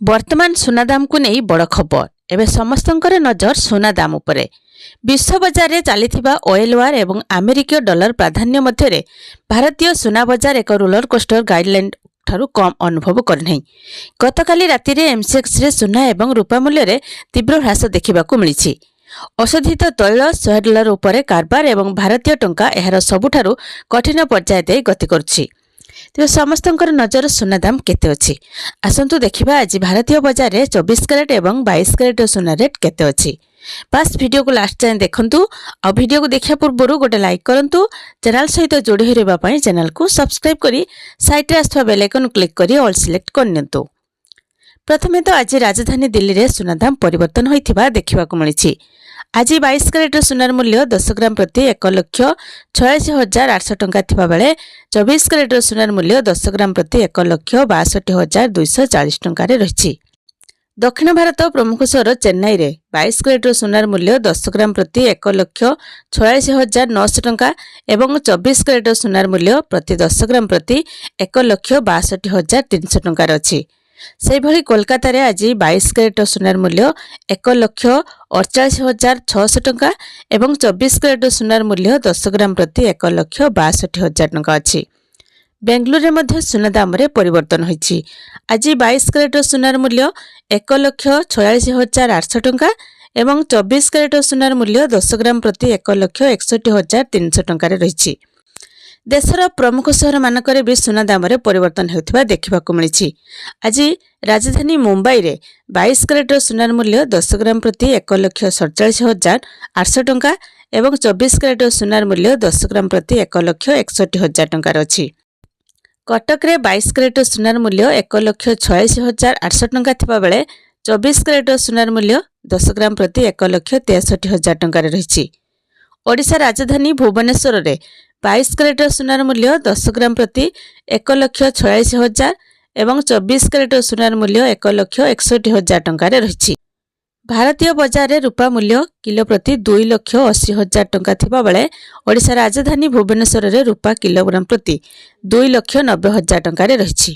वर्तमान सुना दाम को नहीं बड़ खबर एवं समस्तंकर नजर सुना दाम उपरे। विश्व बजार में चली ऑयल वार एवं अमेरिकीय डॉलर प्राधान्य मध्य भारतीय सुना बजार एक रोलर कोस्टर गाइडलाइन ठारू कम अनुभव करना। गतकाली राति रे एमसीएक्स रे सुना एवं रूपा मूल्य रे तीव्र ह्रास देखा मिली। अशोधित तैल $100 उपर कारबार एवं भारतीय टंका एहार सबुठारु कठिन पर्याय दे गति करुछि। तेज समस्तंकर नजर सुना दाम केते अछि आसंतु देखिबा। आज भारतीय बजार रे 24 कैरेट एवं 22 कैरेट सुना रेट केते अछि। बस वीडियो को लास्ट जाए देखंतु और वीडियो को देखिया पूर्व गोटे लाइक करंतु। चैनल सहित जोड़ी होइबा पई चैनल को सब्सक्राइब करी साइड रे आस्थवा बेल आइकन क्लिक करी ऑल सिलेक्ट करनियंतु। प्रथमे तो आज राजधानी दिल्ली रे सुना दाम परिवर्तन होइथिबा देखिबा को मिलिछि। आज 22 कैरेट सुनार मूल्य 10 ग्राम प्रति 1,86,800 टंका थिबा बेले 24 कैरेट सुनार मूल्य 10 ग्राम प्रति 1,62,240 टंका रे रहिछि। दक्षिण भारत प्रमुख सहर चेन्नई रे 22 कैरेट सुनार मूल्य 10 ग्राम प्रति 1,46,900 टंका एवं 24 कैरेट सुनार मूल्य प्रति 10 ग्राम प्रति 1,62,300 टंका अछि। से भली कोलकाता रे आज 22 कैरेट सुनार मूल्य 1,48,600 टंका एवं 24 कैरेट सुनार मूल्य 10 ग्राम प्रति 1,62,000 टंका अछि। बेंगलुरु रे मध्य सुना दाम रे परिवर्तन होइछि। आज 22 कैरेट सुनार मूल्य 1,46,800 टंका एवं 24 कैरेट सुनार मूल्य 10 ग्राम प्रति 1,61,300 टंका रे रहिछि। देशर प्रमुख सहर मानकरे भी सुना दाम रे परिवर्तन हेउथिबा देखिबा को मिलिछि। आज राजधानी मुंबई रे 22 कैरेट सुनार मूल्य 10 ग्राम प्रति 1,47,800 टंका एवं 24 कैरेट सुनार मूल्य 10 ग्राम प्रति 1,61,000 टंका अछि। कटक रे 22 कैरेट सुनार मूल्य 1,86,800 टंका थिबा बेले 24 कैरेट सुनार मूल्य 10 ग्राम प्रति 1,63,000 टंका रहिछि। ओडिशा राजधानी भुवनेश्वर रे 22 कैरेट सुनार मूल्य 10 ग्राम प्रति 1,46,000 एवं 24 कैरेट सुनार मूल्य 1,61,000 टंका रहिछि। भारतीय बजार रे रूपा मूल्य किलो प्रति 2,80,000 टंका थिबा बेले ओडिशा राजधानी भुवनेश्वर रे रूपा किलोग्राम प्रति 2,90,000 टंका रहिछि।